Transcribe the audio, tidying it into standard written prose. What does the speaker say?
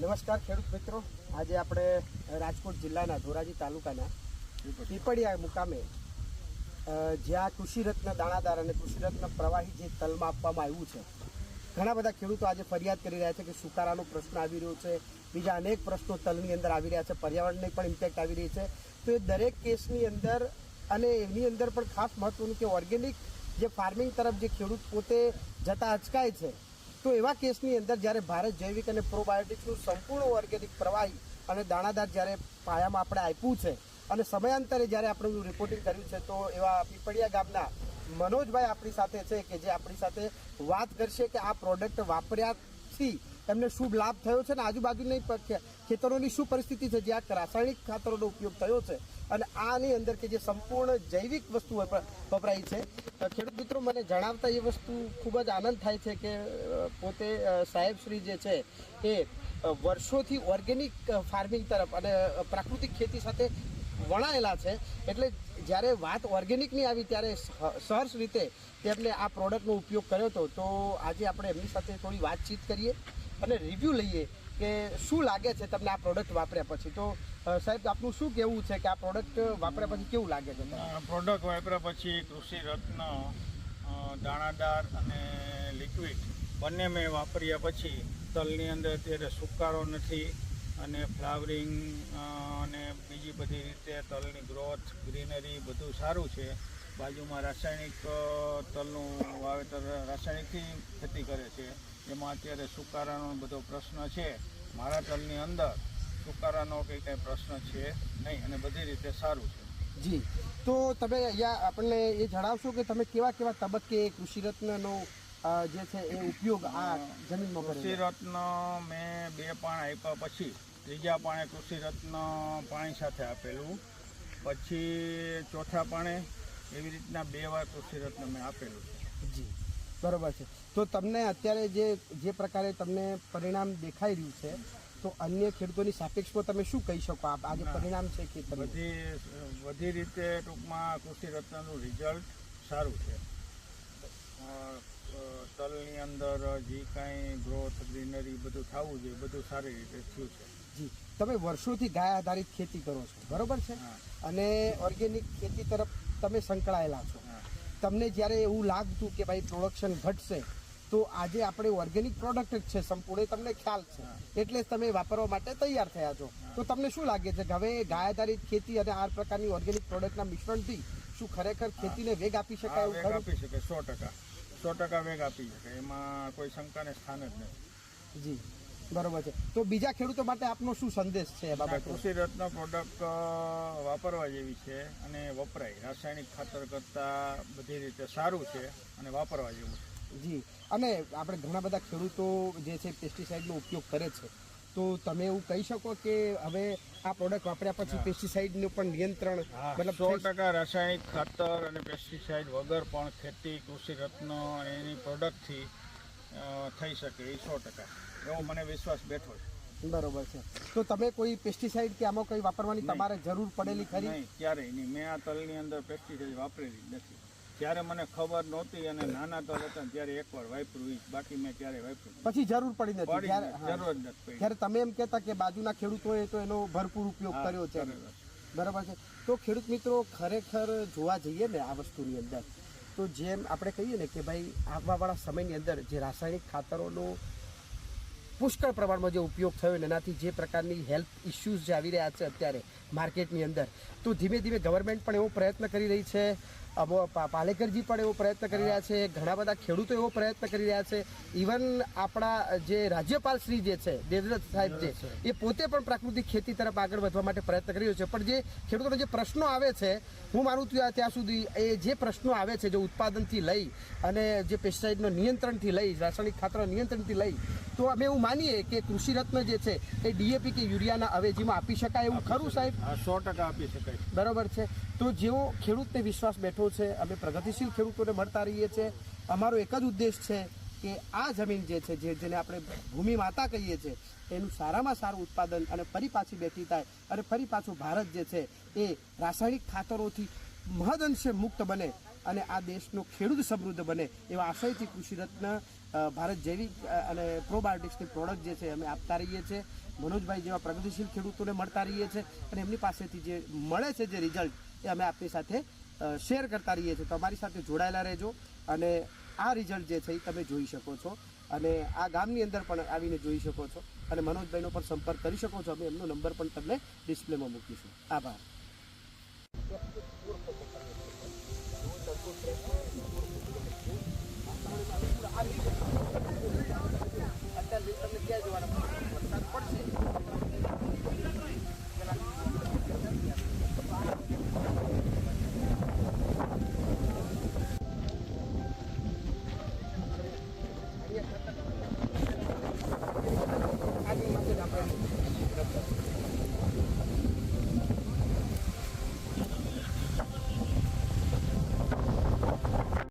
નમસ્કાર ખેડૂત મિત્રો, આજે આપણે રાજકોટ જિલ્લાના ધોરાજી તાલુકાના પીપળિયા મુકામે જ્યાં કૃષિરત્ન દાણાદાર અને કૃષિરત્ન પ્રવાહી જે તલમાં આપવામાં આવ્યું છે, ઘણા બધા ખેડૂતો આજે ફરિયાદ કરી રહ્યા છે કે સુકારાનો પ્રશ્ન આવી રહ્યો છે, બીજા અનેક પ્રશ્નો તલની અંદર આવી રહ્યા છે, પર્યાવરણને પણ ઇમ્પેક્ટ આવી રહી છે. તો એ દરેક કેસની અંદર અને એની અંદર પણ ખાસ મહત્વનું કે ઓર્ગેનિક જે ફાર્મિંગ તરફ જે ખેડૂત પોતે જતા અચકાય છે, તો એવા કેસની અંદર જ્યારે ભારત જૈવિક અને પ્રોબાયોટિક્સનું સંપૂર્ણ ઓર્ગેનિક પ્રવાહી અને દાણાદાર જ્યારે પાયામાં આપણે આપ્યું છે અને સમયાંતરે જ્યારે આપણે રિપોર્ટિંગ કર્યું છે, તો એવા પીપળિયા ગામના મનોજભાઈ આપણી સાથે છે કે જે આપણી સાથે વાત કરશે કે આ પ્રોડક્ટ વાપર્યાથી એમને શું લાભ થયો છે અને આજુબાજુની ખેતરોની શું પરિસ્થિતિ છે જ્યાં રાસાયણિક ખાતરોનો ઉપયોગ થયો છે અને આની અંદર કે જે સંપૂર્ણ જૈવિક વસ્તુ વપરાય છે. ખેડૂત મિત્રો, મને જણાવતા એ વસ્તુ ખૂબ જ આનંદ થાય છે કે પોતે સાહેબશ્રી જે છે એ વર્ષોથી ઓર્ગેનિક ફાર્મિંગ તરફ અને પ્રાકૃતિક ખેતી સાથે વણાયેલા છે. એટલે જ્યારે વાત ઓર્ગેનિકની આવી ત્યારે સહર્ષ રીતે તેમને આ પ્રોડક્ટનો ઉપયોગ કર્યો હતો. તો આજે આપણે એમની સાથે થોડી વાતચીત કરીએ અને રિવ્યૂ લઈએ કે શું લાગે છે તમને આ પ્રોડક્ટ વાપર્યા પછી. તો સાહેબ, આપનું શું કહેવું છે કે આ પ્રોડક્ટ વાપર્યા પછી કેવું લાગે છે? પ્રોડક્ટ વાપર્યા પછી કૃષિરત્ન દાણાદાર અને લિક્વિડ બંને મેં વાપર્યા પછી તલની અંદર અત્યારે સુકારો નથી અને ફ્લાવરિંગ અને બીજી બધી રીતે તલની ગ્રોથ, ગ્રીનરી બધું સારું છે. બાજુમાં રાસાયણિક તલનું વાવેતર રાસાયણિકથી ખેતી કરે છે, એમાં અત્યારે સુકારાનો બધો પ્રશ્ન છે. મારા તલની અંદર સુકારાનો કંઈ પ્રશ્ન છે નહીં અને બધી રીતે સારું છે. જી, તો તમે અહીંયા આપણને એ જણાવશો કે તમે કેવા કેવા તબક્કે કૃષિરત્નનો જે છે એ ઉપયોગ આ જમીનમાં કર્યો? કૃષિરત્ન મેં 2 પાણ આપ્યા પછી ત્રીજા પાણે કૃષિરત્ન પાણી સાથે આપેલું, પછી ચોથા પાણે એવી રીતના 2 વાર કૃષિરત્ન મેં આપેલું છે. જી, બરાબર છે. તો તમને અત્યારે જે પ્રકારે તમને પરિણામ દેખાઈ રહ્યું છે, તો અન્ય ખેડૂતોની સાપેક્ષમાં તમે શું કહી શકો? આ જે પરિણામ છે કે બધી રીતે ટૂંકમાં કૃષિરત્નનું રિઝલ્ટ સારું છે. તલની અંદર જે કાંઈ ગ્રોથ, ગ્રીનરી બધું થવું જોઈએ બધું સારી રીતે થયું છે. જી, તમે વર્ષોથી ગાય આધારિત ખેતી કરો છો, બરોબર છે, અને ઓર્ગેનિક ખેતી તરફ તમે સંકળાયેલા છો. તમને જ્યારે એવું લાગતું કે ભાઈ પ્રોડક્શન ઘટશે, તો આજે આપણે ઓર્ગેનિક પ્રોડક્ટ જ છે સંપૂર્ણ, તમને ખ્યાલ છે, એટલે જ તમે વાપરવા માટે તૈયાર થયા છો. તો તમને શું લાગે છે કે હવે ગાય આધારિત ખેતી અને આ પ્રકારની ઓર્ગેનિક પ્રોડક્ટના મિશ્રણથી શું ખરેખર ખેતીને વેગ આપી શકાય? વેગ આપી શકે, 100% વેગ આપી શકે, એમાં કોઈ શંકાને સ્થાન જ નથી. જી, બરોબર છે. તો બીજા ખેડૂતો માટે આપનો શું સંદેશ છે? કૃષિરત્ન પ્રોડક્ટ વાપરવા જેવી છે અને વપરાય, રાસાયણિક ખાતર કરતાં બધી રીતે સારું છે અને વાપરવા જેવું છે. જી, અને આપણે ઘણા બધા ખેડૂતો જે છે પેસ્ટિસાઇડનો ઉપયોગ કરે છે, તો તમે એવું કહી શકો કે હવે આ પ્રોડક્ટ વાપર્યા પછી પેસ્ટિસાઇડનું પણ નિયંત્રણ, મતલબ 100% રાસાયણિક ખાતર અને પેસ્ટિસાઇડ વગર પણ ખેતી કૃષિરત્ન એની પ્રોડક્ટથી થઈ શકે એ 100%, એવો મને વિશ્વાસ બેઠો છે. બરોબર છે. તો તમે કોઈ પેસ્ટિસાઇડ કે આમાં કંઈ વાપરવાની તમારે જરૂર પડેલી ખરી? નહીં, ક્યારેય નહીં. મેં આ તલની અંદર પેસ્ટિસાઇડ વાપરેલી જ નથી. ત્યારે મને ખબર નહોતી અને નાના તલ હતા ત્યારે એકવાર વાપર્યું, બાકી મેં ક્યારેય વાપર્યું પછી જરૂર પડી નથી? જરૂર જ નથી. ત્યારે તમે એમ કહેતા કે બાજુના ખેડૂતોએ તો એનો ભરપૂર ઉપયોગ કર્યો છે, બરાબર છે. તો ખેડૂત મિત્રો, ખરેખર જોવા જઈએ ને આ વસ્તુની અંદર, તો જેમ આપણે કહીએ ને કે ભાઈ આવવાવાળા સમયની અંદર જે રાસાયણિક ખાતરોનો પુષ્કળ પ્રમાણમાં જે ઉપયોગ થયો ને એનાથી જે પ્રકારની હેલ્થ ઇસ્યુઝ જે આવી રહ્યા છે અત્યારે માર્કેટની અંદર, તો ધીમે ધીમે ગવર્મેન્ટ પણ એવો પ્રયત્ન કરી રહી છે, પાલેકરજી પણ એવો પ્રયત્ન કરી રહ્યા છે, ઘણા બધા ખેડૂતો એવો પ્રયત્ન કરી રહ્યા છે. ઇવન આપણા જે રાજ્યપાલ શ્રી જે છે દેવવ્રત સાહેબ જે એ પોતે પણ પ્રાકૃતિક ખેતી તરફ આગળ વધવા માટે પ્રયત્ન કરી રહ્યો છે. પણ જે ખેડૂતોને જે પ્રશ્નો આવે છે, હું માનું ત્યાં સુધી એ જે પ્રશ્નો આવે છે, જે ઉત્પાદનથી લઈ અને જે પેસ્ટિસાઇડનો નિયંત્રણથી લઈ, રાસાયણિક ખાતરના નિયંત્રણથી લઈ, તો અમે એવું માનીએ કે કૃષિરત્ન જે છે એ ડીએપી કે યુરિયાના અવેજીમાં આપી શકાય એવું ખરું સાહેબ? 100% આપી શકાય. બરાબર છે. તો જેવો ખેડૂતને વિશ્વાસ બેઠો છે, અમે પ્રગતિશીલ ખેડૂતોને મળતા રહીએ છીએ. અમારો એક જ ઉદ્દેશ છે કે આ જમીન જે છે, જેને આપણે ભૂમિ માતા કહીએ છીએ, એનું સારામાં સારું ઉત્પાદન અને ફરી પાછી બેઠી થાય અને ફરી પાછું ભારત જે છે એ રાસાયણિક ખાતરોથી મહદઅંશે મુક્ત બને અને આ દેશનો ખેડૂત સમૃદ્ધ બને એવા આશયથી કૃષિરત્ન ભારત જૈવિક અને પ્રોબાયોટિક્સની પ્રોડક્ટ જે છે અમે આપતા રહીએ છીએ. મનોજભાઈ જેવા પ્રગતિશીલ ખેડૂતોને મળતા રહીએ છીએ અને એમની પાસેથી જે મળે છે જે રિઝલ્ટ એ અમે આપની સાથે શેર કરતા રહીએ છીએ. તો અમારી સાથે જોડાયેલા રહેજો અને આ રિઝલ્ટ જે છે એ તમે જોઈ શકો છો અને આ ગામની અંદર પણ આવીને જોઈ શકો છો અને મનોજભાઈનો પણ સંપર્ક કરી શકો છો. અમે એમનો નંબર પણ તમને ડિસ્પ્લેમાં મૂકીશું. આભાર. અત્યારે તમને ક્યાં જવાના?